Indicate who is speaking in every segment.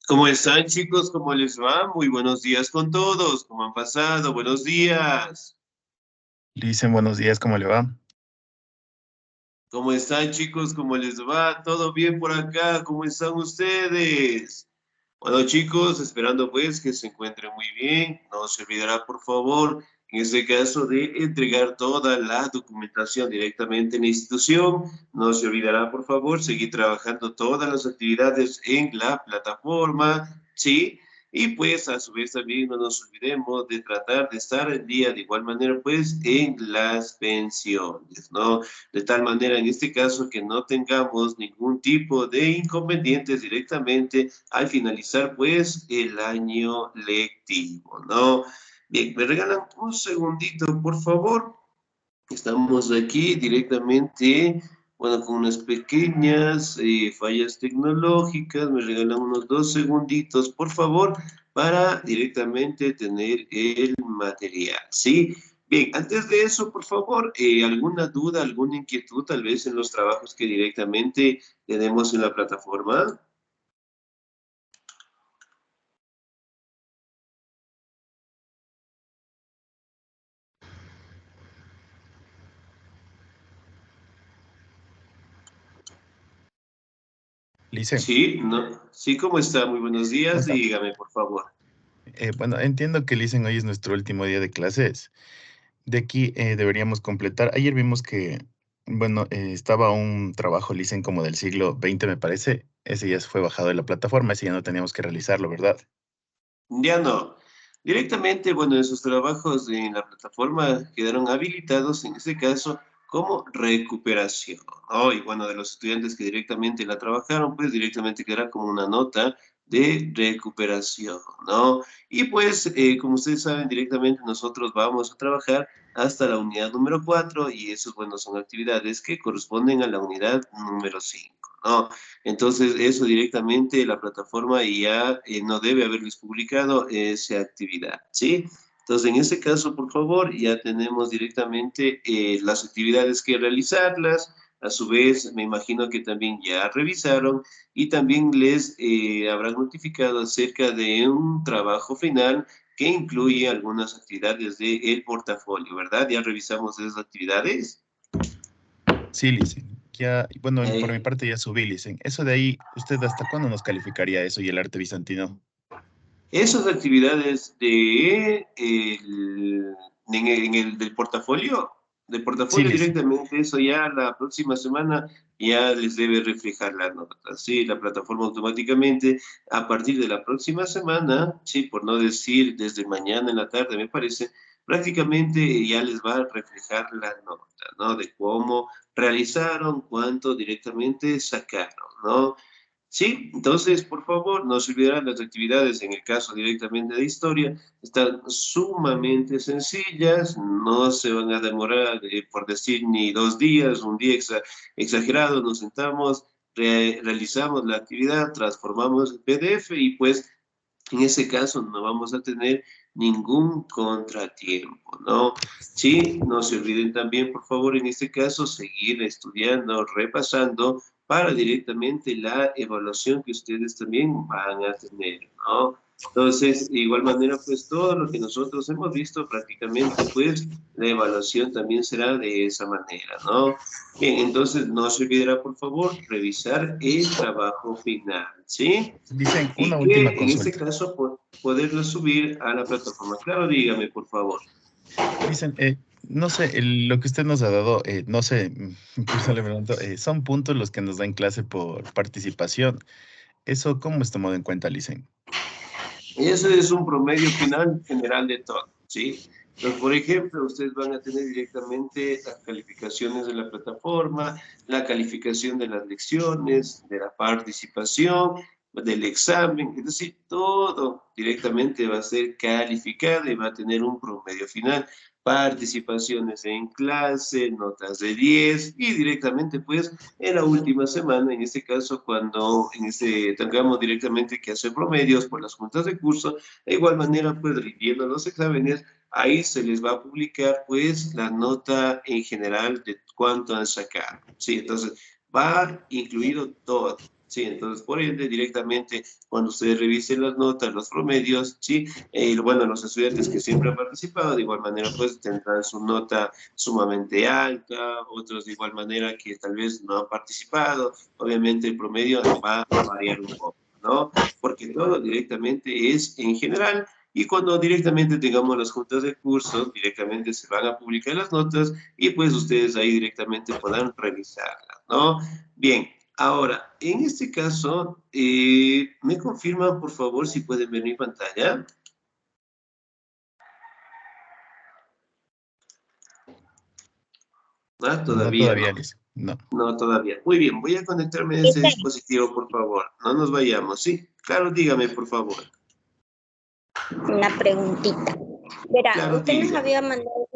Speaker 1: ¿Cómo están, chicos? ¿Cómo les va? Muy buenos días con todos. ¿Cómo han pasado? Buenos días.
Speaker 2: Dicen buenos días, ¿cómo le va?
Speaker 1: ¿Cómo están, chicos? ¿Cómo les va? ¿Todo bien por acá? ¿Cómo están ustedes? Bueno, chicos, esperando pues que se encuentren muy bien. No se olvidará, por favor, en este caso, de entregar toda la documentación directamente en la institución. No se olvidará, por favor, seguir trabajando todas las actividades en la plataforma, ¿sí? Y pues a su vez también no nos olvidemos de tratar de estar al día de igual manera pues en las pensiones, ¿no? De tal manera en este caso que no tengamos ningún tipo de inconvenientes directamente al finalizar pues el año lectivo, ¿no? Bien, me regalan un segundito, por favor. Estamos aquí directamente, bueno, con unas pequeñas fallas tecnológicas. Me regalan unos 2 segunditos, por favor, para directamente tener el material, ¿sí? Bien, antes de eso, por favor, ¿alguna duda, alguna inquietud tal vez en los trabajos que directamente tenemos en la plataforma?
Speaker 2: Dicen,
Speaker 1: Sí, no. Sí, ¿cómo está? Muy buenos
Speaker 2: ¿cómo
Speaker 1: días.
Speaker 2: está?
Speaker 1: Dígame, por favor.
Speaker 2: Bueno, entiendo que dicen hoy es nuestro último día de clases. De aquí deberíamos completar. Ayer vimos que, bueno, estaba un trabajo, dicen como del siglo XX, me parece. Ese ya fue bajado de la plataforma, ese ya no teníamos que realizarlo, ¿verdad?
Speaker 1: Ya no. Directamente, bueno, esos trabajos en la plataforma quedaron habilitados, en este caso, como recuperación, ¿no? Y bueno, de los estudiantes que directamente la trabajaron, pues directamente quedará como una nota de recuperación, ¿no? Y pues, como ustedes saben, directamente nosotros vamos a trabajar hasta la unidad número 4 y esos, bueno, son actividades que corresponden a la unidad número 5, ¿no? Entonces, eso directamente la plataforma ya no debe haberles publicado esa actividad, ¿sí? Entonces, en ese caso, por favor, ya tenemos directamente las actividades que realizarlas. A su vez, me imagino que también ya revisaron y también les habrán notificado acerca de un trabajo final que incluye algunas actividades del portafolio, ¿verdad? Ya revisamos esas actividades.
Speaker 2: Sí, dicen. Ya, bueno, por mi
Speaker 1: Eh,
Speaker 2: parte ya subí, dicen. Eso de ahí, ¿usted hasta cuándo nos calificaría eso y el arte bizantino?
Speaker 1: Esas actividades en el del
Speaker 2: Sí,
Speaker 1: portafolio
Speaker 2: dicen.
Speaker 1: directamente, eso ya la próxima semana ya les debe reflejar la nota, ¿sí? La plataforma automáticamente, a partir de la próxima semana, sí, por no decir desde mañana en la tarde, me parece, prácticamente ya les va a reflejar la nota, ¿no? De cómo realizaron, cuánto directamente sacaron, ¿no? Sí, entonces, por favor, no se olvidarán las actividades, en el caso directamente de historia, están sumamente sencillas, no se van a demorar, por decir, ni 2 días, un día exagerado, nos sentamos, realizamos la actividad, transformamos el PDF y pues en ese caso no vamos a tener ningún contratiempo, ¿no? Sí, no se olviden también, por favor, en este caso, seguir estudiando, repasando para directamente la evaluación que ustedes también van a tener, ¿no? Entonces, de igual manera, pues todo lo que nosotros hemos visto prácticamente, pues la evaluación también será de esa manera, ¿no? Bien, entonces no se olvidará, por favor, revisar el trabajo final, ¿sí?
Speaker 2: Dicen, una
Speaker 1: Y
Speaker 2: última
Speaker 1: que en este
Speaker 2: consulta.
Speaker 1: caso poderlo subir a la plataforma. Claro, dígame, por favor.
Speaker 2: Dicen, no sé, lo que usted nos ha dado, no sé, por eso le pregunto, ¿son puntos los que nos da en clase por participación? ¿Eso cómo es tomado en cuenta, Licen?
Speaker 1: Ese es un promedio final general de todo, ¿sí? Entonces, por ejemplo, ustedes van a tener directamente las calificaciones de la plataforma, la calificación de las lecciones, de la participación, del examen, es decir, todo directamente va a ser calificado y va a tener un promedio final. Participaciones en clase, notas de 10 y directamente pues en la última semana, en este caso cuando tengamos directamente que hacer promedios por las juntas de curso, de igual manera pues rindiendo los exámenes, ahí se les va a publicar pues la nota en general de cuánto han sacado, ¿sí? Entonces va incluido todo. Sí, entonces, por ende, directamente, cuando ustedes revisen las notas, los promedios, sí, bueno, los estudiantes que siempre han participado, de igual manera, pues tendrán su nota sumamente alta, otros de igual manera que tal vez no han participado, obviamente el promedio va a variar un poco, ¿no? Porque todo directamente es en general, y cuando directamente tengamos las juntas de curso, directamente se van a publicar las notas y pues ustedes ahí directamente podrán revisarlas, ¿no? Bien, ahora, en este caso, ¿me confirman, por favor, si pueden ver mi pantalla? Ah,
Speaker 2: No
Speaker 1: todavía no.
Speaker 2: todavía, Lisa. No.
Speaker 1: No, todavía. Muy bien, voy a conectarme a este dispositivo, por favor. No nos vayamos, ¿sí? Claro, dígame, por favor.
Speaker 3: Una preguntita. Verá,
Speaker 1: Claro,
Speaker 3: usted nos
Speaker 1: dígame.
Speaker 3: había mandado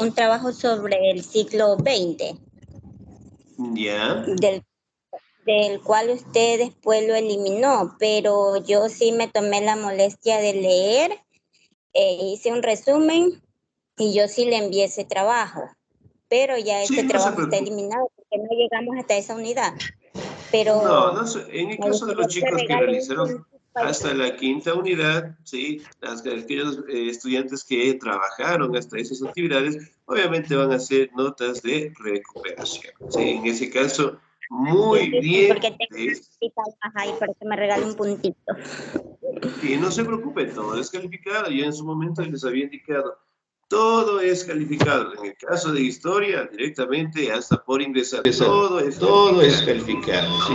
Speaker 3: un trabajo sobre el siglo XX,
Speaker 1: ¿Ya?
Speaker 3: del cual usted después lo eliminó, pero yo sí me tomé la molestia de leer, hice un resumen y yo sí le envié ese trabajo, pero ya
Speaker 1: Sí,
Speaker 3: ese
Speaker 1: no se
Speaker 3: trabajo está
Speaker 1: preocupe.
Speaker 3: eliminado porque no llegamos hasta esa unidad.
Speaker 1: No,
Speaker 3: Pero
Speaker 1: no sé. En el
Speaker 3: me
Speaker 1: caso de
Speaker 3: gustaría
Speaker 1: los
Speaker 3: que me
Speaker 1: chicos que
Speaker 3: regale un
Speaker 1: realizaron
Speaker 3: puntito ahí.
Speaker 1: hasta la quinta unidad, sí, aquellos estudiantes que trabajaron hasta esas actividades, obviamente van a hacer notas de recuperación. Sí, en ese caso,
Speaker 3: Sí,
Speaker 1: muy
Speaker 3: sí, sí,
Speaker 1: bien.
Speaker 3: porque tengo
Speaker 1: Sí,
Speaker 3: una cita baja y por eso me regale un puntito.
Speaker 1: sí, no se preocupe, todo es calificado. Yo en su momento les había indicado, todo es calificado. En el caso de historia, directamente hasta por ingresar, todo es calificado. Sí,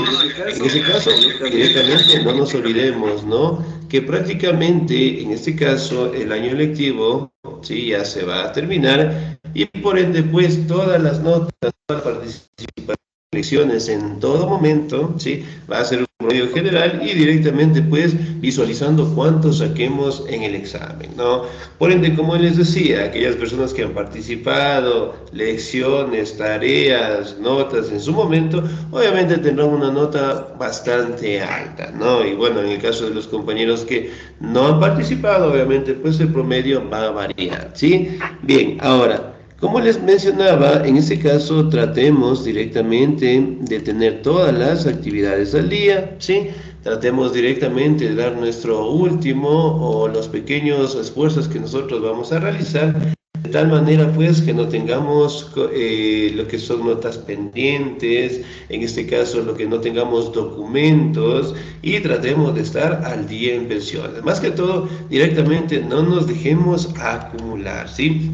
Speaker 1: en ese caso, directamente no nos olvidemos, ¿no? Que prácticamente en este caso el año lectivo, sí, ya se va a terminar y por ende, pues todas las notas, toda la participación lecciones en todo momento, ¿sí? Va a ser un promedio general y directamente pues visualizando cuánto saquemos en el examen, ¿no? Por ende, como les decía, aquellas personas que han participado, lecciones, tareas, notas en su momento, obviamente tendrán una nota bastante alta, ¿no? Y bueno, en el caso de los compañeros que no han participado, obviamente pues el promedio va a variar, ¿sí? Bien, ahora, como les mencionaba, en este caso tratemos directamente de tener todas las actividades al día, ¿sí? Tratemos directamente de dar nuestro último o los pequeños esfuerzos que nosotros vamos a realizar, de tal manera pues que no tengamos lo que son notas pendientes, en este caso lo que no tengamos documentos y tratemos de estar al día en pensiones. Más que todo, directamente no nos dejemos acumular, ¿sí?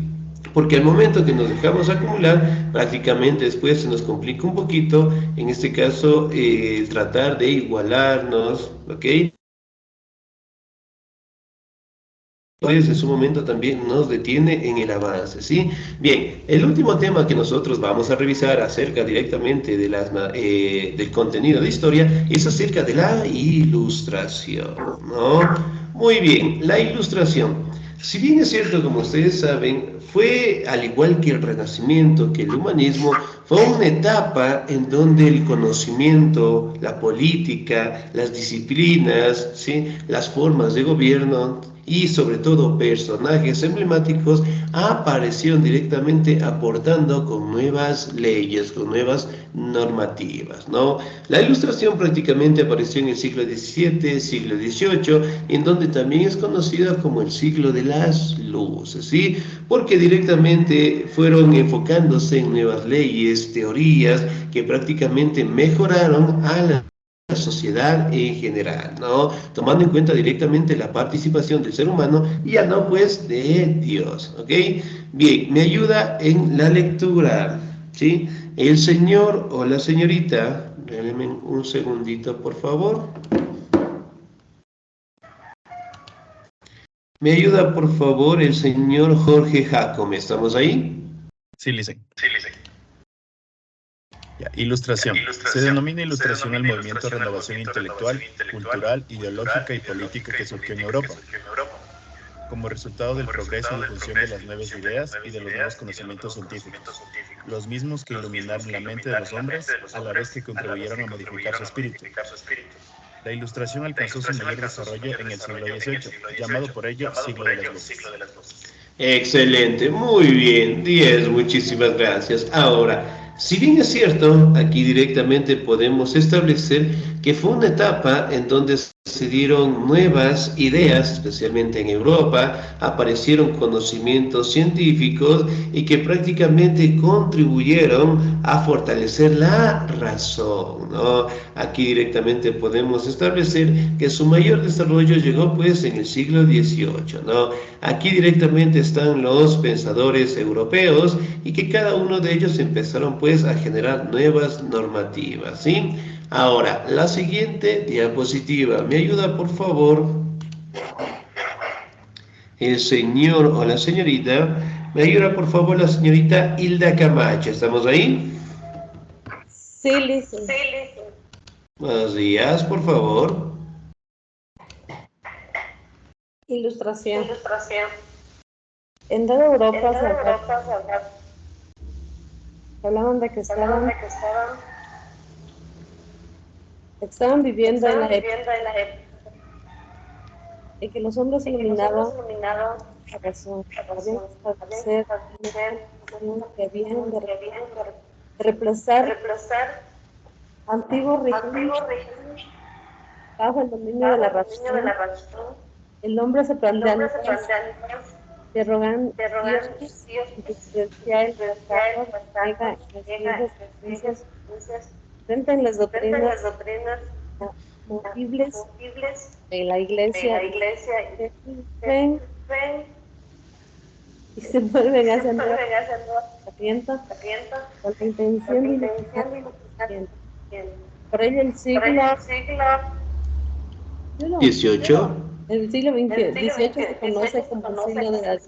Speaker 1: Porque al momento que nos dejamos acumular, prácticamente después se nos complica un poquito, en este caso, tratar de igualarnos, ¿ok? Pues en su momento también nos detiene en el avance, ¿sí? Bien, el último tema que nosotros vamos a revisar acerca directamente de del contenido de historia es acerca de la ilustración, ¿no? Muy bien, la ilustración. Si bien es cierto, como ustedes saben, fue al igual que el Renacimiento, que el humanismo, fue una etapa en donde el conocimiento, la política, las disciplinas, ¿sí? Las formas de gobierno y sobre todo personajes emblemáticos aparecieron directamente aportando con nuevas leyes, con nuevas normativas, ¿no? La ilustración prácticamente apareció en el siglo XVII, siglo XVIII, en donde también es conocida como el siglo de las luces, ¿sí? Porque directamente fueron enfocándose en nuevas leyes, teorías que prácticamente mejoraron a la sociedad en general, ¿no? Tomando en cuenta directamente la participación del ser humano y ya no pues de Dios, ¿ok? Bien, me ayuda en la lectura, ¿sí? El señor o la señorita, denme un segundito por favor. Me ayuda por favor el señor Jorge Jacome, ¿estamos ahí?
Speaker 2: Sí, Lisa. Ya, ilustración. Se denomina ilustración al movimiento de renovación intelectual, cultural, ideológica y política que surgió en Europa, como resultado del progreso y difusión de las nuevas ideas y de los nuevos conocimientos científicos, los mismos que iluminaron la mente de los hombres a la vez que contribuyeron a modificar su espíritu. La ilustración alcanzó su mayor desarrollo en el siglo XVIII, llamado por ello siglo de las luces.
Speaker 1: Excelente, muy bien, 10, muchísimas gracias. Ahora, Si bien es cierto, aquí directamente podemos establecer que fue una etapa en donde se dieron nuevas ideas, especialmente en Europa, aparecieron conocimientos científicos y que prácticamente contribuyeron a fortalecer la razón, ¿no? Aquí directamente podemos establecer que su mayor desarrollo llegó pues en el siglo XVIII, ¿no? Aquí directamente están los pensadores europeos y que cada uno de ellos empezaron pues a generar nuevas normativas, ¿sí? Ahora, la siguiente diapositiva. ¿Me ayuda, por favor, el señor o la señorita? ¿Me ayuda, por favor, la señorita Hilda Camacho? ¿Estamos ahí?
Speaker 4: Sí, listo.
Speaker 1: Buenos días, por favor.
Speaker 4: Ilustración. En toda Europa se hablaban de que estaban viviendo en la época en que los hombres iluminaban la razón, habían que establecer una constitución que habían de reemplazar antiguos regímenes bajo el dominio de la razón. El hombre se plantea interrogantes existenciales basadas en las creencias frente a las doctrinas movibles de la Iglesia y ven y se vuelven a hacer nuevas herramientas con la intención de unificar el conocimiento. Por ello el siglo
Speaker 1: 18.
Speaker 4: el siglo XVIII se conoce como el siglo de la luz.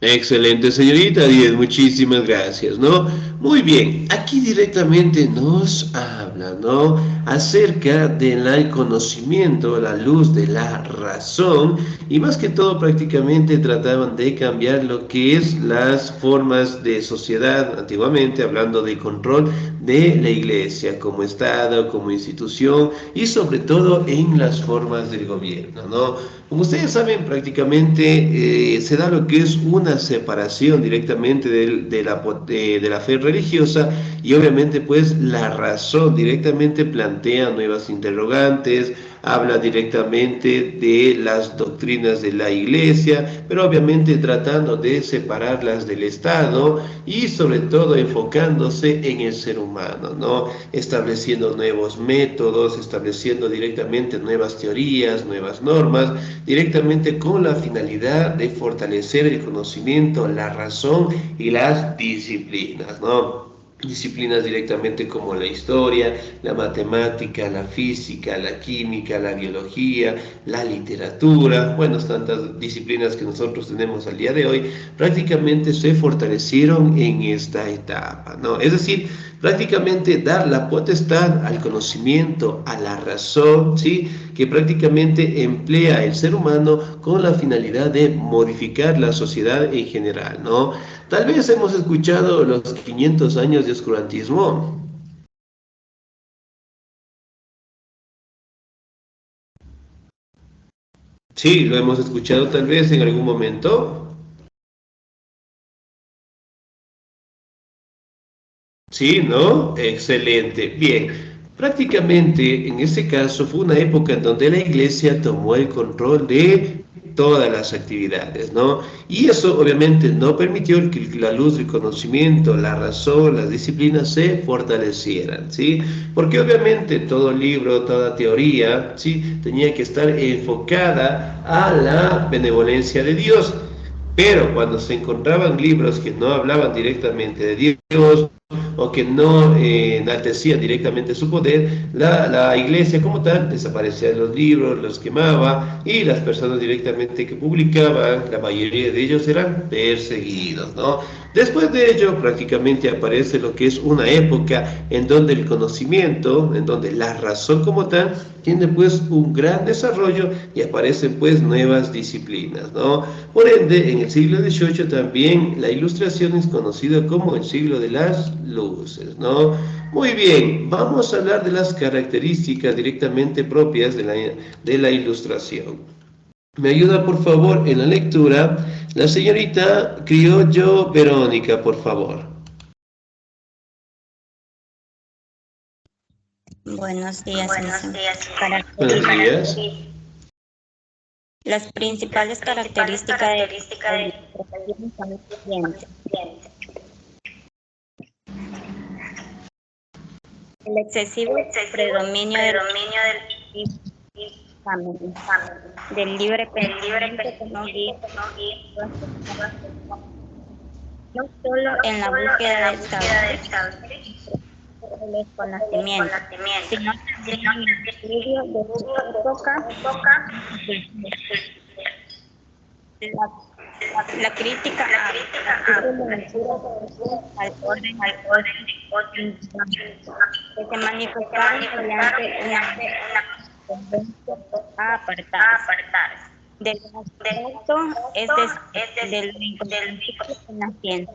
Speaker 1: Excelente, señorita 10, muchísimas gracias, ¿no? Muy bien, aquí directamente nos habla, ¿no? Acerca del conocimiento, la luz de la razón, y más que todo prácticamente trataban de cambiar lo que es las formas de sociedad, antiguamente hablando de control de la iglesia como Estado, como institución, y sobre todo en las formas del gobierno, ¿no? Como ustedes saben, prácticamente se da lo que es una separación directamente de la fe religiosa y obviamente pues la razón directamente plantea nuevas interrogantes, habla directamente de las doctrinas de la iglesia, pero obviamente tratando de separarlas del Estado y sobre todo enfocándose en el ser humano, ¿no? Estableciendo nuevos métodos, estableciendo directamente nuevas teorías, nuevas normas, directamente con la finalidad de fortalecer el conocimiento, la razón y las disciplinas, ¿no? Disciplinas directamente como la historia, la matemática, la física, la química, la biología, la literatura, bueno, tantas disciplinas que nosotros tenemos al día de hoy, prácticamente se fortalecieron en esta etapa, ¿no? Es decir, prácticamente dar la potestad al conocimiento, a la razón, ¿sí? Que prácticamente emplea el ser humano con la finalidad de modificar la sociedad en general, ¿no? Tal vez hemos escuchado los 500 años de oscurantismo. Sí, lo hemos escuchado tal vez en algún momento. Sí, ¿no? Excelente. Bien, prácticamente en este caso fue una época en donde la iglesia tomó el control de todas las actividades, ¿no? Y eso obviamente no permitió que la luz del conocimiento, la razón, las disciplinas se fortalecieran, ¿sí? Porque obviamente todo libro, toda teoría, ¿sí? Tenía que estar enfocada a la benevolencia de Dios. Pero cuando se encontraban libros que no hablaban directamente de Dios, o que no enaltecían directamente su poder, la iglesia como tal desaparecía de los libros, los quemaba y las personas directamente que publicaban, la mayoría de ellos eran perseguidos, ¿no? Después de ello prácticamente aparece lo que es una época en donde el conocimiento, en donde la razón como tal, tiene pues un gran desarrollo y aparecen pues nuevas disciplinas, ¿no? Por ende, en el siglo XVIII también la ilustración es conocida como el siglo de las luces, ¿no? Muy bien, vamos a hablar de las características directamente propias de la ilustración. Me ayuda por favor en la lectura la señorita Criollo Verónica, por favor.
Speaker 3: Buenos días,
Speaker 1: Buenos
Speaker 3: características.
Speaker 1: días.
Speaker 3: Las principales características de son las siguientes. El excesivo predominio del libre pensamiento como guía, no solo en la búsqueda del saber o los conocimientos, sino también en el estudio de su época. La crítica al orden que se manifestaron mediante una tendencia a apartarse del aspecto, de lo incompatible con la ciencia.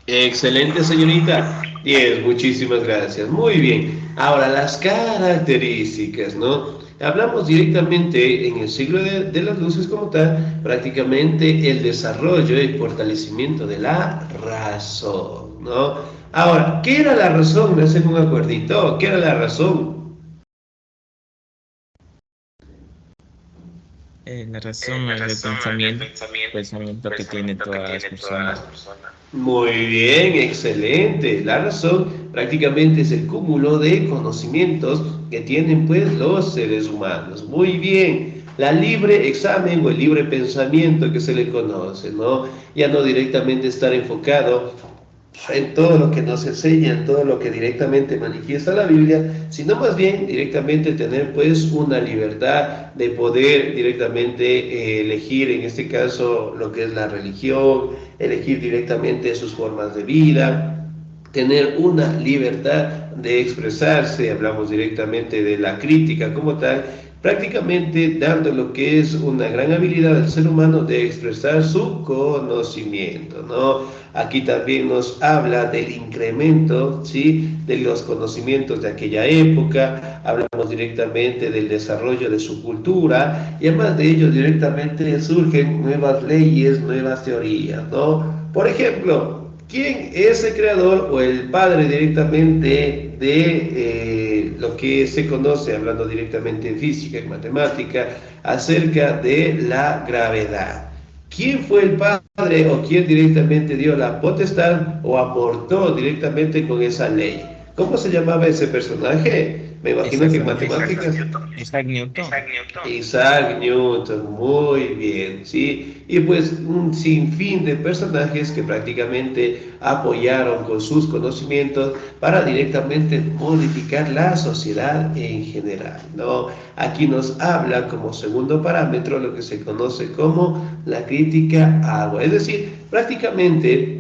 Speaker 1: Excelente, señorita. 10, muchísimas gracias. Muy bien. Ahora, las características, ¿no? Hablamos directamente en el siglo de las luces como tal, prácticamente el desarrollo y fortalecimiento de la razón, ¿no? Ahora, ¿qué era la razón? Me hacen un acuerdito. ¿Qué era la razón?
Speaker 5: La razón es el pensamiento que tiene todas las personas.
Speaker 1: Muy bien, excelente. La razón prácticamente es el cúmulo de conocimientos que tienen pues los seres humanos. Muy bien. La libre examen o el libre pensamiento que se le conoce, ¿no? Ya no directamente estar enfocado en todo lo que nos enseña, en todo lo que directamente manifiesta la Biblia, sino más bien directamente tener pues una libertad de poder directamente elegir en este caso lo que es la religión, elegir directamente sus formas de vida, tener una libertad de expresarse, hablamos directamente de la crítica como tal, prácticamente dando lo que es una gran habilidad del ser humano de expresar su conocimiento, ¿no? Aquí también nos habla del incremento, ¿sí?, de los conocimientos de aquella época, hablamos directamente del desarrollo de su cultura y además de ello directamente surgen nuevas leyes, nuevas teorías, ¿no? Por ejemplo, ¿quién es el creador o el padre directamente de lo que se conoce, hablando directamente en física y matemática, acerca de la gravedad? ¿Quién fue el padre o quién directamente dio la potestad o aportó directamente con esa ley? ¿Cómo se llamaba ese personaje? Me imagino que en matemáticas.
Speaker 5: Isaac Newton.
Speaker 1: Isaac Newton, muy bien, ¿sí? Y pues un sinfín de personajes que prácticamente apoyaron con sus conocimientos para directamente modificar la sociedad en general, ¿no? Aquí nos habla como segundo parámetro lo que se conoce como la crítica agua, es decir, prácticamente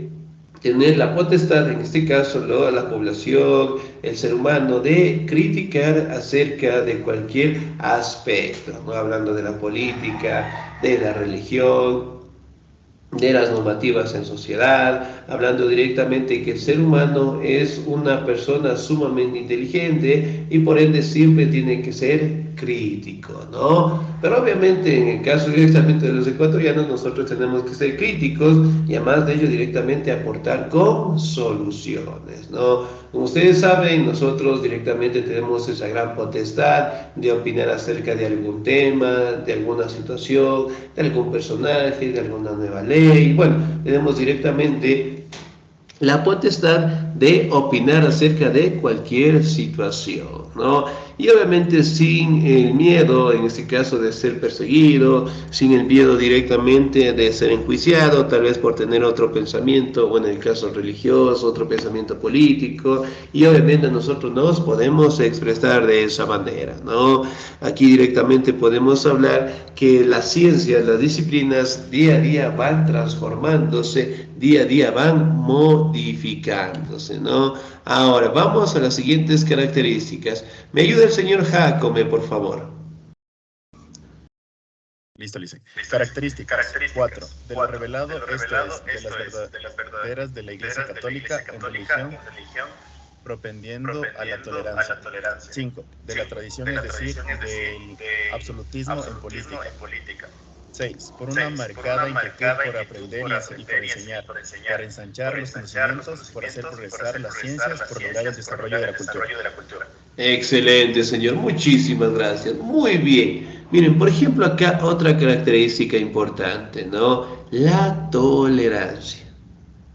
Speaker 1: tener la potestad, en este caso, la población, el ser humano, de criticar acerca de cualquier aspecto, ¿no? Hablando de la política, de la religión, de las normativas en sociedad, hablando directamente que el ser humano es una persona sumamente inteligente y por ende siempre tiene que ser crítico, ¿no? Pero obviamente en el caso directamente de los ecuatorianos nosotros tenemos que ser críticos y además de ello directamente aportar con soluciones, ¿no? Como ustedes saben, nosotros directamente tenemos esa gran potestad de opinar acerca de algún tema, de alguna situación, de algún personaje, de alguna nueva ley. Bueno, tenemos directamente la potestad de opinar acerca de cualquier situación, ¿no? Y obviamente sin el miedo, en este caso, de ser perseguido, sin el miedo directamente de ser enjuiciado, tal vez por tener otro pensamiento, o en el caso religioso, otro pensamiento político, y obviamente nosotros nos podemos expresar de esa manera, ¿no? Aquí directamente podemos hablar que las ciencias, las disciplinas, día a día van transformándose, día a día van modificándose, ¿no? Ahora, vamos a las siguientes características. ¿Me ayuda el señor Jacome, por favor?
Speaker 2: Listo, Licen. Características. 4. De lo revelado, esto es, de las verdaderas de la Iglesia Católica en religión, propendiendo a la tolerancia. 5. De la tradición, es decir, del absolutismo en política. 6. Por una marcada inquietud por aprender y por enseñar, para ensanchar los conocimientos, por hacer progresar las ciencias, por lograr el desarrollo de la cultura.
Speaker 1: Excelente, señor. Muchísimas gracias. Muy bien. Miren, por ejemplo, acá otra característica importante, ¿no? La tolerancia.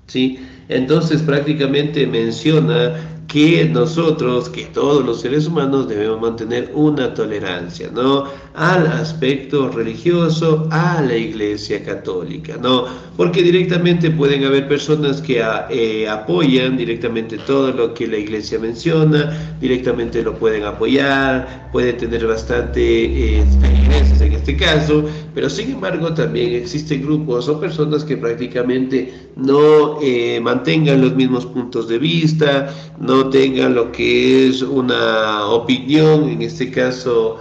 Speaker 1: ¿Sí? Entonces prácticamente menciona que nosotros, que todos los seres humanos debemos mantener una tolerancia, ¿no? Al aspecto religioso, a la Iglesia Católica, ¿no? Porque directamente pueden haber personas que apoyan directamente todo lo que la Iglesia menciona, directamente lo pueden apoyar, pueden tener bastante diferencias en este caso, pero sin embargo también existen grupos o personas que prácticamente no mantengan los mismos puntos de vista, no tengan lo que es una opinión, en este caso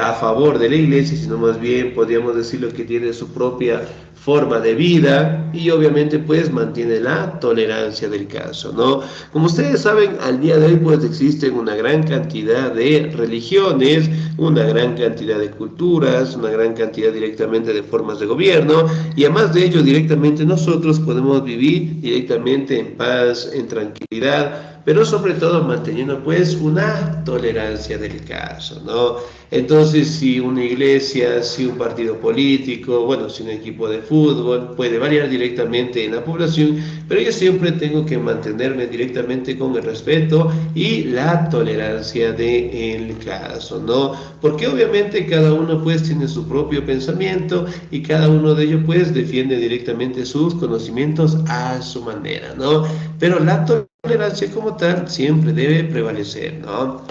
Speaker 1: a favor de la iglesia, sino más bien podríamos decir lo que tiene su propia forma de vida y obviamente pues mantiene la tolerancia del caso, ¿no? Como ustedes saben, al día de hoy pues existen una gran cantidad de religiones, una gran cantidad de culturas, una gran cantidad directamente de formas de gobierno y además de ello directamente nosotros podemos vivir directamente en paz, en tranquilidad, pero sobre todo manteniendo pues una tolerancia del caso, ¿no? Entonces, si una iglesia, si un partido político, bueno, si un equipo de fútbol, puede variar directamente en la población, pero yo siempre tengo que mantenerme directamente con el respeto y la tolerancia del caso, ¿no? Porque obviamente cada uno pues tiene su propio pensamiento y cada uno de ellos pues defiende directamente sus conocimientos a su manera, ¿no? Pero la tolerancia como tal siempre debe prevalecer, ¿no?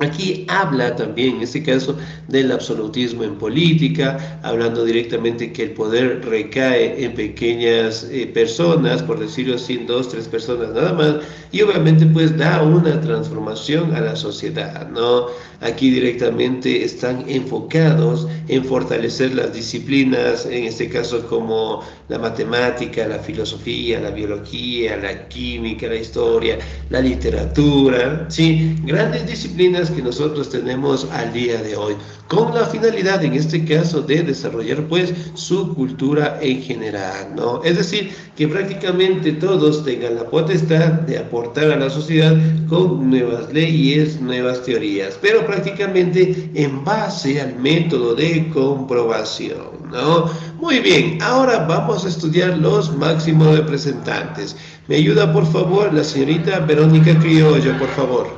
Speaker 1: Aquí habla también, en este caso, del absolutismo en política, hablando directamente que el poder recae en pequeñas personas, por decirlo así, en 2, 3 personas nada más, y obviamente pues da una transformación a la sociedad, ¿no? Aquí directamente están enfocados en fortalecer las disciplinas, en este caso como la matemática, la filosofía, la biología, la química, la historia, la literatura, ¿sí? Grandes disciplinas que nosotros tenemos al día de hoy, con la finalidad, en este caso, de desarrollar, pues, su cultura en general, ¿no? Es decir, que prácticamente todos tengan la potestad de aportar a la sociedad con nuevas leyes, nuevas teorías, pero prácticamente en base al método de comprobación, ¿no? Muy bien, ahora vamos a estudiar los máximos representantes. ¿Me ayuda, por favor, la señorita Verónica Criollo, por favor?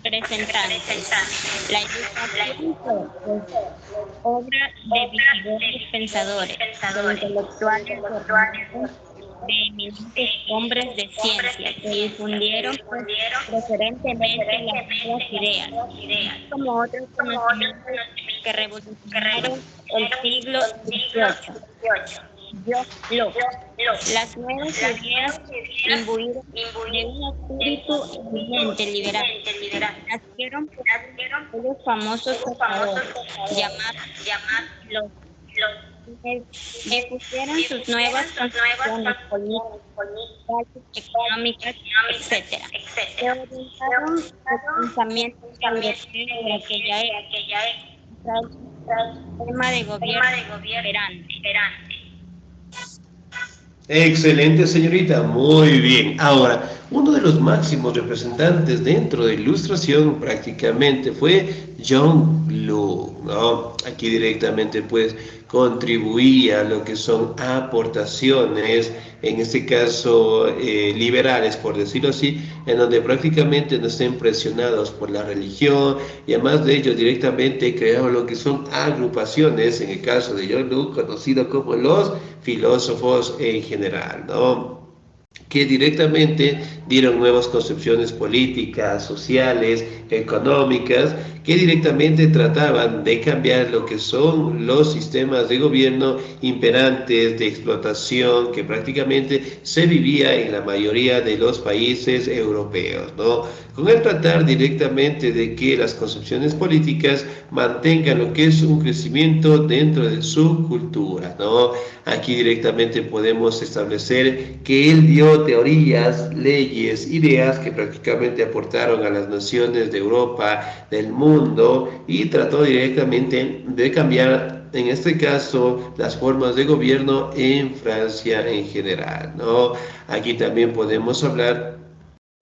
Speaker 3: Representantes. La educación es obra de visionados pensadores, de intelectuales formados, de eminentes hombres de ciencia que difundieron pues, preferentemente las nuevas ideas, así como otros conocimientos que revolucionaron el siglo XVIII. John Locke. Las nuevas ideas imbuidas de un espíritu eminente liberal nacieron por aquellos famosos pensadores llamados los que difundieron sus nuevas concepciones políticas, económicas, etc. Que orientaron los pensamientos europeos de aquella época el sistema de gobierno imperante.
Speaker 1: Excelente, señorita, muy bien. Ahora, uno de los máximos representantes dentro de Ilustración prácticamente fue John Locke, ¿no? Aquí directamente pues contribuía a lo que son aportaciones, en este caso liberales, por decirlo así, en donde prácticamente no estén presionados por la religión y además de ello directamente crearon lo que son agrupaciones, en el caso de John Locke, conocido como los filósofos en general, ¿no? Que directamente dieron nuevas concepciones políticas, sociales, económicas, que directamente trataban de cambiar lo que son los sistemas de gobierno imperantes de explotación que prácticamente se vivía en la mayoría de los países europeos, ¿no? Con el tratar directamente de que las concepciones políticas mantengan lo que es un crecimiento dentro de su cultura, ¿no? Aquí directamente podemos establecer que él dio teorías, leyes, ideas que prácticamente aportaron a las naciones de Europa, del mundo, y trató directamente de cambiar, en este caso, las formas de gobierno en Francia en general, ¿no? Aquí también podemos hablar,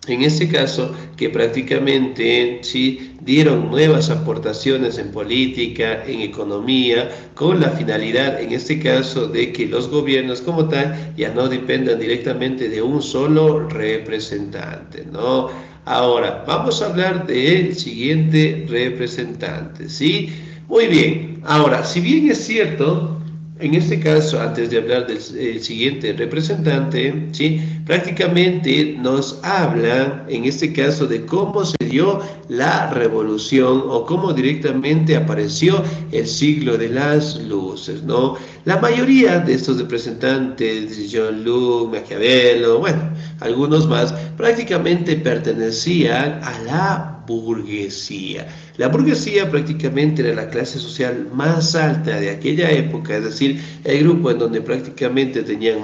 Speaker 1: en este caso, que prácticamente sí dieron nuevas aportaciones en política, en economía, con la finalidad, en este caso, de que los gobiernos como tal ya no dependan directamente de un solo representante, ¿no? Ahora, vamos a hablar del siguiente representante, ¿sí? Muy bien. Ahora, si bien es cierto, en este caso, antes de hablar del siguiente representante, ¿sí? Prácticamente nos habla, en este caso, de cómo se dio la revolución o cómo directamente apareció el siglo de las luces, ¿no? La mayoría de estos representantes, Jean-Luc, Maquiavelo, bueno, algunos más, prácticamente pertenecían a la burguesía. La burguesía prácticamente era la clase social más alta de aquella época, es decir, el grupo en donde prácticamente tenían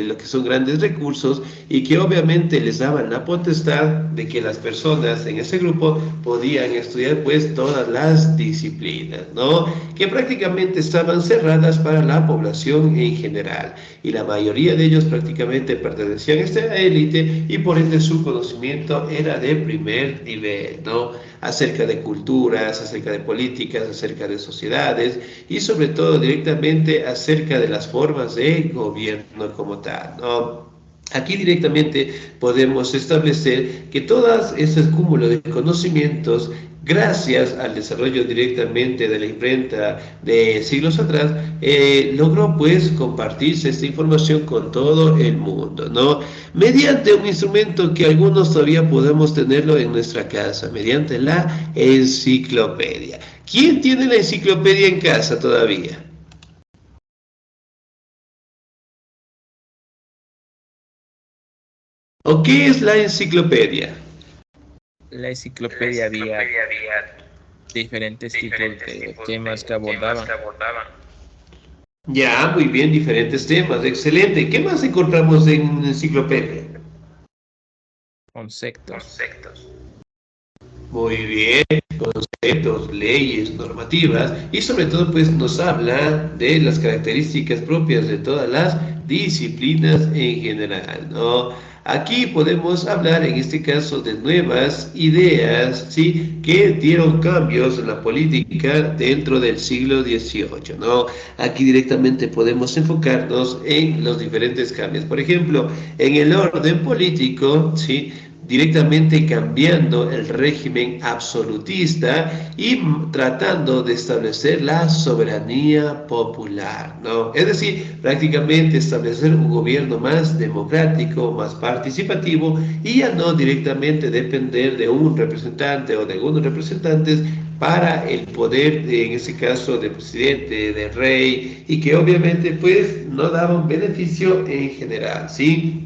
Speaker 1: lo que son grandes recursos y que obviamente les daban la potestad de que las personas en ese grupo podían estudiar pues todas las disciplinas, ¿no? Que prácticamente estaban cerradas para la población en general y la mayoría de ellos prácticamente pertenecían a esta élite y por ende su conocimiento era de primer nivel, ¿no? Acerca de culturas, acerca de políticas, acerca de sociedades y sobre todo directamente acerca de las formas de gobierno como tal, ¿no? Aquí directamente podemos establecer que todo ese cúmulo de conocimientos, gracias al desarrollo directamente de la imprenta de siglos atrás, logró pues compartirse esta información con todo el mundo, ¿no? Mediante un instrumento que algunos todavía podemos tenerlo en nuestra casa, mediante la enciclopedia. ¿Quién tiene la enciclopedia en casa todavía? ¿O qué es la enciclopedia?
Speaker 5: La enciclopedia había diferentes tipos de temas que abordaban.
Speaker 1: Ya, muy bien, diferentes temas, excelente. ¿Qué más encontramos en una enciclopedia?
Speaker 5: Conceptos.
Speaker 1: Muy bien, conceptos, leyes, normativas y sobre todo pues nos habla de las características propias de todas las disciplinas en general, ¿no? Aquí podemos hablar en este caso de nuevas ideas, ¿sí? Que dieron cambios en la política dentro del siglo XVIII, ¿no? Aquí directamente podemos enfocarnos en los diferentes cambios. Por ejemplo, en el orden político, ¿sí? Directamente cambiando el régimen absolutista y tratando de establecer la soberanía popular, ¿no? Es decir, prácticamente establecer un gobierno más democrático, más participativo y ya no directamente depender de un representante o de algunos representantes para el poder, en ese caso, de presidente, de rey, y que obviamente pues no daba un beneficio en general, ¿sí?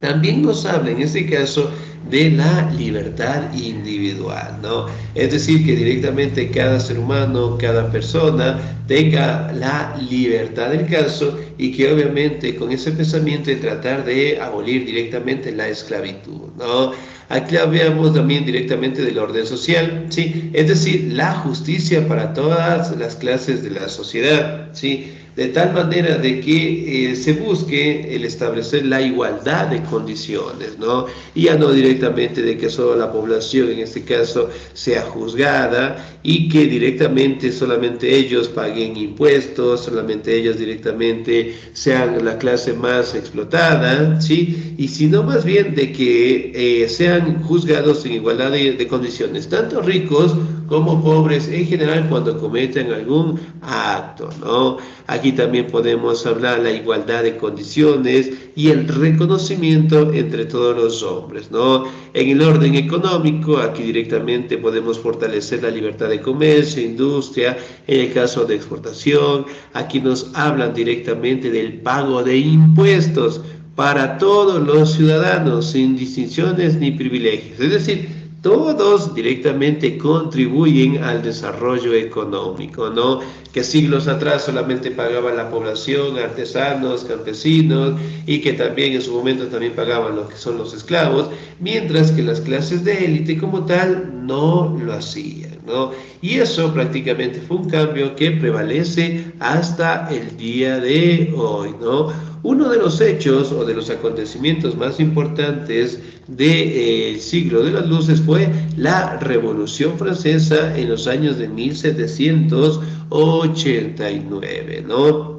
Speaker 1: También nos habla en este caso de la libertad individual, ¿no? Es decir, que directamente cada ser humano, cada persona tenga la libertad del caso y que obviamente con ese pensamiento de tratar de abolir directamente la esclavitud, ¿no? Aquí hablamos también directamente del orden social, ¿sí? Es decir, la justicia para todas las clases de la sociedad, ¿sí? De tal manera de que se busque el establecer la igualdad de condiciones, ¿no? Y ya no directamente de que solo la población, en este caso, sea juzgada y que directamente solamente ellos paguen impuestos, solamente ellos directamente sean la clase más explotada, ¿sí? Y sino más bien de que sean juzgados en igualdad de condiciones, tanto ricos como pobres en general cuando cometen algún acto, ¿no? Aquí también podemos hablar de la igualdad de condiciones y el reconocimiento entre todos los hombres, ¿no? ¿no? En el orden económico, aquí directamente podemos fortalecer la libertad de comercio, industria, en el caso de exportación, aquí nos hablan directamente del pago de impuestos para todos los ciudadanos, sin distinciones ni privilegios. Es decir, todos directamente contribuyen al desarrollo económico, ¿no? Que siglos atrás solamente pagaba la población, artesanos, campesinos, y que también en su momento también pagaban lo que son los esclavos, mientras que las clases de élite como tal no lo hacían, ¿no? Y eso prácticamente fue un cambio que prevalece hasta el día de hoy, ¿no? Uno de los hechos o de los acontecimientos más importantes del siglo de las luces fue la Revolución Francesa en los años de 1789, ¿no?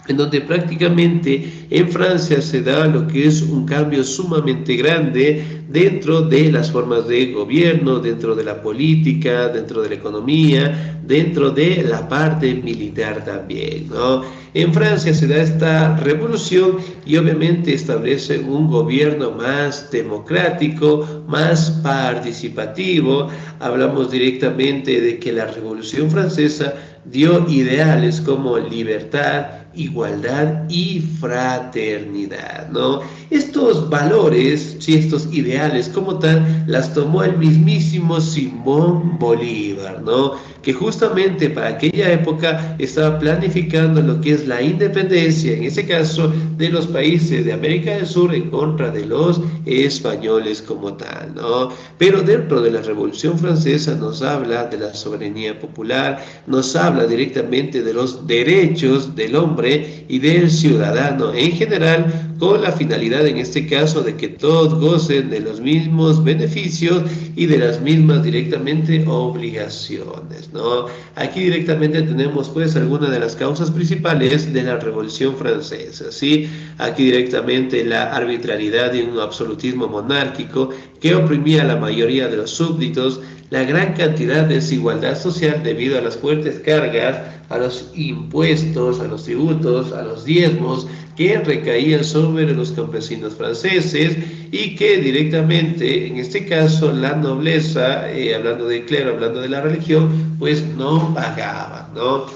Speaker 1: En donde prácticamente en Francia se da lo que es un cambio sumamente grande dentro de las formas de gobierno, dentro de la política, dentro de la economía, dentro de la parte militar también, ¿no? En Francia se da esta revolución y obviamente establece un gobierno más democrático, más participativo. Hablamos directamente de que la Revolución Francesa dio ideales como libertad, igualdad y fraternidad, ¿no? Estos valores, sí, estos ideales como tal, las tomó el mismísimo Simón Bolívar, ¿no? Que justamente para aquella época estaba planificando lo que es la independencia, en ese caso, de los países de América del Sur en contra de los españoles como tal, ¿no? Pero dentro de la Revolución Francesa nos habla de la soberanía popular, nos habla directamente de los derechos del hombre y del ciudadano en general, con la finalidad en este caso de que todos gocen de los mismos beneficios y de las mismas directamente obligaciones, ¿no? Aquí directamente tenemos pues algunas de las causas principales de la Revolución Francesa, ¿sí? Aquí directamente la arbitrariedad y un absolutismo monárquico que oprimía a la mayoría de los súbditos, la gran cantidad de desigualdad social debido a las fuertes cargas, a los impuestos, a los tributos, a los diezmos que recaían sobre los campesinos franceses y que directamente, en este caso, la nobleza, hablando de clero, hablando de la religión, pues no pagaban, ¿no?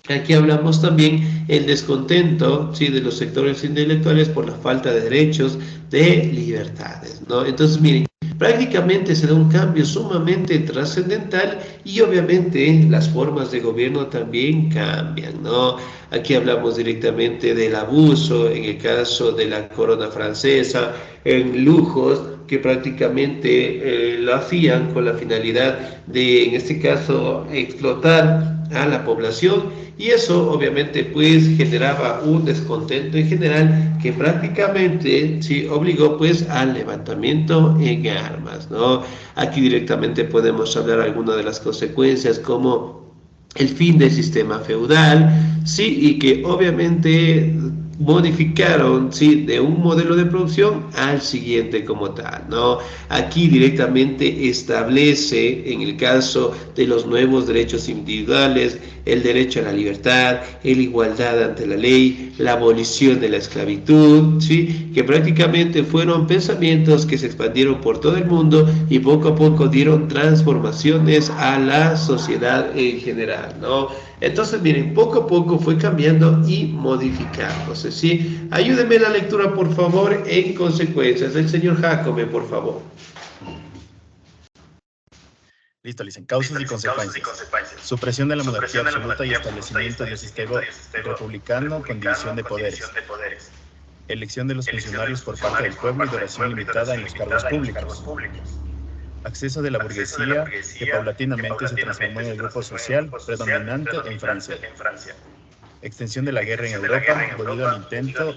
Speaker 1: Aquí hablamos también el descontento, ¿sí?, de los sectores intelectuales por la falta de derechos, de libertades, ¿no? Entonces, miren, prácticamente se da un cambio sumamente trascendental y obviamente las formas de gobierno también cambian, ¿no? Aquí hablamos directamente del abuso, en el caso de la corona francesa, en lujos que prácticamente lo hacían con la finalidad de, en este caso, explotar a la población, y eso obviamente pues generaba un descontento en general que prácticamente sí obligó pues al levantamiento en armas, ¿no? Aquí directamente podemos hablar algunas de las consecuencias como el fin del sistema feudal, sí, y que obviamente modificaron, sí, de un modelo de producción al siguiente como tal, ¿no? Aquí directamente establece, en el caso de los nuevos derechos individuales, el derecho a la libertad, la igualdad ante la ley, la abolición de la esclavitud, ¿sí?, que prácticamente fueron pensamientos que se expandieron por todo el mundo y poco a poco dieron transformaciones a la sociedad en general, ¿no? Entonces, miren, poco a poco fue cambiando y modificándose, ¿sí? Ayúdenme la lectura, por favor, en consecuencias. El señor Jacome, por favor.
Speaker 2: Listo, dicen causas y consecuencias. Supresión de la monarquía absoluta y establecimiento de un sistema republicano con división de poderes. Elección de los funcionarios por parte del pueblo y duración limitada en los cargos públicos. Acceso de la burguesía que paulatinamente se transformó en el grupo social predominante en Francia. Extensión de la guerra en Europa debido al intento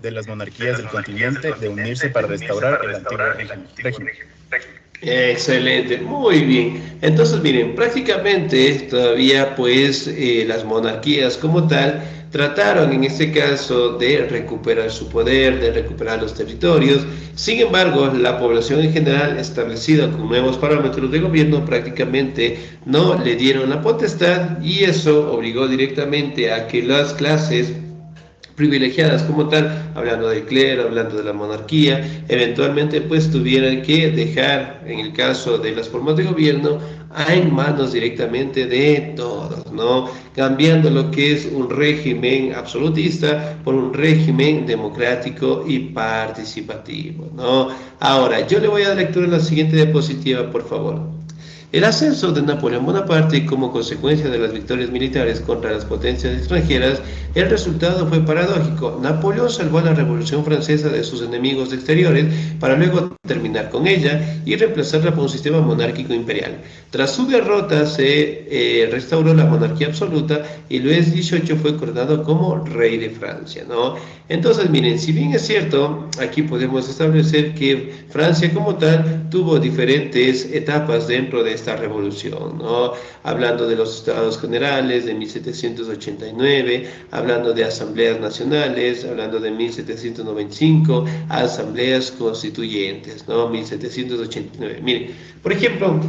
Speaker 2: de las monarquías del continente de unirse para restaurar el antiguo régimen.
Speaker 1: Excelente, muy bien. Entonces, miren, prácticamente todavía pues las monarquías como tal trataron en este caso de recuperar su poder, de recuperar los territorios. Sin embargo, la población en general, establecida con nuevos parámetros de gobierno, prácticamente no le dieron la potestad, y eso obligó directamente a que las clases privilegiadas como tal, hablando del clero, hablando de la monarquía, eventualmente pues tuvieran que dejar, en el caso de las formas de gobierno, en manos directamente de todos, ¿no? Cambiando lo que es un régimen absolutista por un régimen democrático y participativo, ¿no? Ahora, yo le voy a dar lectura a la siguiente diapositiva, por favor. El ascenso de Napoleón Bonaparte como consecuencia de las victorias militares contra las potencias extranjeras, el resultado fue paradójico. Napoleón salvó a la Revolución Francesa de sus enemigos exteriores para luego terminar con ella y reemplazarla por un sistema monárquico imperial. Tras su derrota se restauró la monarquía absoluta y Luis XVIII fue coronado como rey de Francia, ¿no? Entonces, miren, si bien es cierto, aquí podemos establecer que Francia como tal tuvo diferentes etapas dentro de esta revolución, ¿no? Hablando de los estados generales de 1789, hablando de asambleas nacionales, hablando de 1795, asambleas constituyentes, ¿no? 1789. Miren, por ejemplo,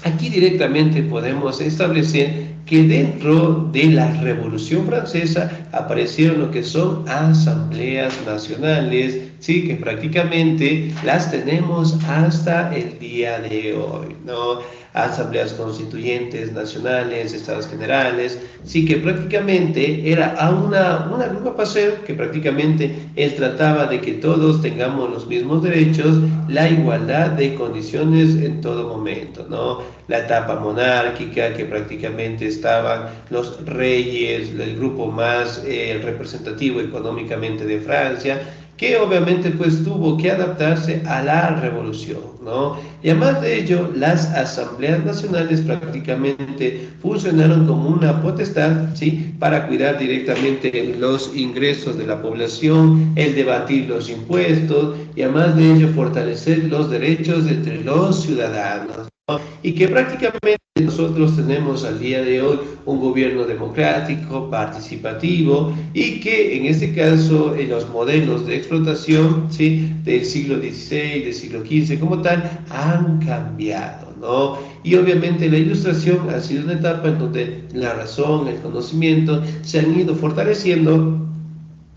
Speaker 1: aquí directamente podemos establecer que dentro de la Revolución Francesa aparecieron lo que son asambleas nacionales, sí, que prácticamente las tenemos hasta el día de hoy, ¿no? Asambleas constituyentes nacionales, estados generales, sí que prácticamente era a una agrupación que prácticamente él trataba de que todos tengamos los mismos derechos, la igualdad de condiciones en todo momento, ¿no? La etapa monárquica, que prácticamente estaban los reyes, el grupo más representativo económicamente de Francia, que obviamente pues tuvo que adaptarse a la revolución, ¿no? Y además de ello, las asambleas nacionales prácticamente funcionaron como una potestad, ¿sí? Para cuidar directamente los ingresos de la población, el debatir los impuestos y además de ello fortalecer los derechos entre los ciudadanos, ¿no? Y que prácticamente nosotros tenemos al día de hoy un gobierno democrático, participativo y que en este caso en los modelos de explotación, ¿sí? Del siglo XVI, del siglo XV como tal, han cambiado, ¿no? Y obviamente la ilustración ha sido una etapa en donde la razón, el conocimiento se han ido fortaleciendo.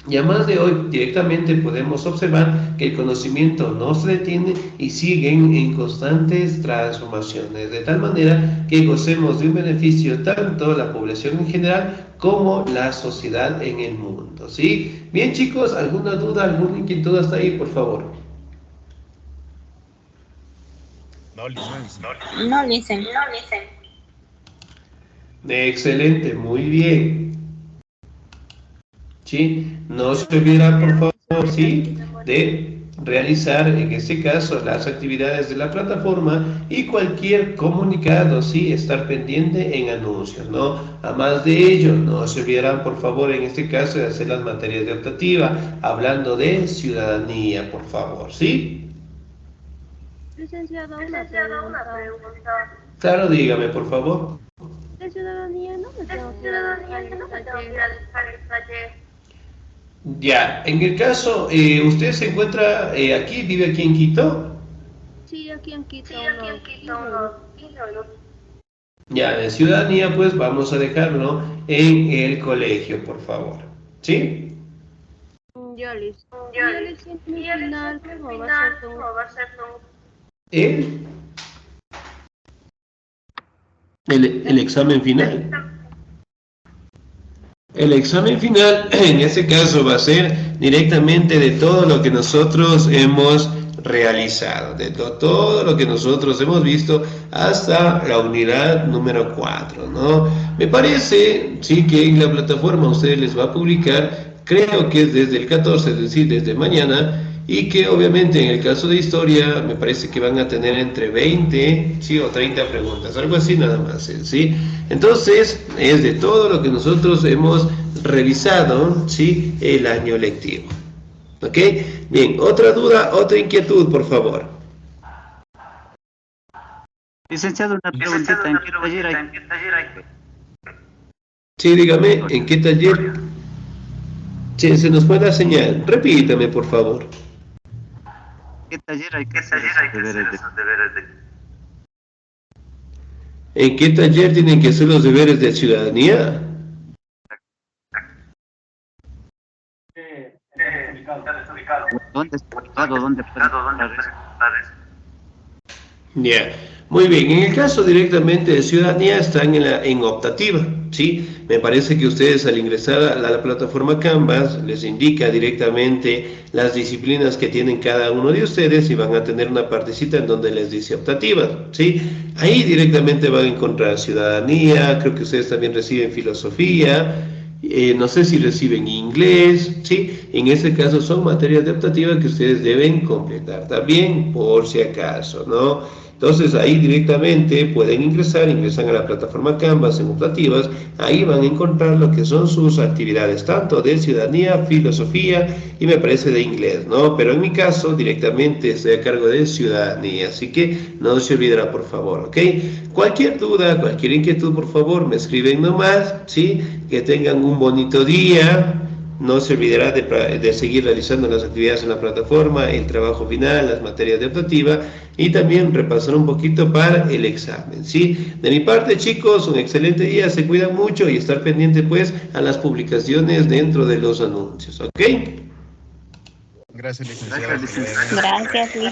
Speaker 1: Y además de hoy directamente podemos observar que el conocimiento no se detiene y siguen en constantes transformaciones, de tal manera que gocemos de un beneficio tanto la población en general como la sociedad en el mundo, ¿sí? Bien chicos, ¿alguna duda, alguna inquietud hasta ahí, por favor?
Speaker 2: No, licenciado.
Speaker 3: No, listen.
Speaker 1: Excelente, muy bien. ¿Sí? No se olviden, por favor, ¿sí? De realizar, en este caso, las actividades de la plataforma y cualquier comunicado, ¿sí? Estar pendiente en anuncios, ¿no? Además de ello, no se olvidarán, por favor, en este caso, de hacer las materias de optativa, hablando de ciudadanía, por favor, ¿sí?
Speaker 4: Licenciado, una pregunta.
Speaker 1: Claro, dígame, por favor.
Speaker 4: De ciudadanía no me tengo que ir a dejar el taller.
Speaker 1: Ya, en el caso, ¿usted se encuentra aquí, vive aquí en Quito?
Speaker 4: Sí, aquí en Quito,
Speaker 1: Ya, de ciudadanía, pues vamos a dejarlo en el colegio, por favor. ¿Sí?
Speaker 4: Ya listo. Y el examen final, ¿cómo va a ser tú?
Speaker 1: El, el examen final. El examen final, en este caso, va a ser directamente de todo lo que nosotros hemos realizado, de todo lo que nosotros hemos visto hasta la unidad número 4, ¿no? Me parece, sí, que en la plataforma a ustedes les va a publicar, creo que es desde el 14, es decir, desde mañana, y que obviamente en el caso de historia me parece que van a tener entre 20, sí, o 30 preguntas, algo así nada más, ¿sí? Entonces, es de todo lo que nosotros hemos revisado, ¿sí? El año lectivo. ¿Ok? Bien, otra duda, otra inquietud, por favor.
Speaker 6: Licenciado, una preguntita, ¿en qué taller hay?
Speaker 1: Sí, dígame, ¿en qué taller se nos fue la señal? Repítame, por favor.
Speaker 6: ¿Qué taller hay que hacer esos deberes
Speaker 1: ¿En qué taller tienen que hacer los deberes de ciudadanía?
Speaker 6: ¿Dónde está ubicado? ¿Dónde puede encontrar eso?
Speaker 1: Ya, muy bien. En el caso directamente de ciudadanía están en optativa, ¿sí? Me parece que ustedes al ingresar a la plataforma Canvas les indica directamente las disciplinas que tienen cada uno de ustedes y van a tener una partecita en donde les dice optativas, ¿sí? Ahí directamente van a encontrar ciudadanía, creo que ustedes también reciben filosofía. No sé si reciben inglés, ¿sí? En ese caso son materias de optativa que ustedes deben completar también, por si acaso, ¿no? Entonces ahí directamente pueden ingresan a la plataforma Canvas en optativas, ahí van a encontrar lo que son sus actividades, tanto de ciudadanía, filosofía y me parece de inglés, ¿no? Pero en mi caso directamente estoy a cargo de ciudadanía, así que no se olvidará por favor, ¿ok? Cualquier duda, cualquier inquietud, por favor, me escriben nomás, ¿sí? Que tengan un bonito día. No se olvidará de seguir realizando las actividades en la plataforma, el trabajo final, las materias de optativa y también repasar un poquito para el examen, ¿sí? De mi parte, chicos, un excelente día, se cuidan mucho y estar pendiente pues a las publicaciones dentro de los anuncios, ¿ok?
Speaker 2: Gracias, licenciado.
Speaker 3: Gracias, Luis.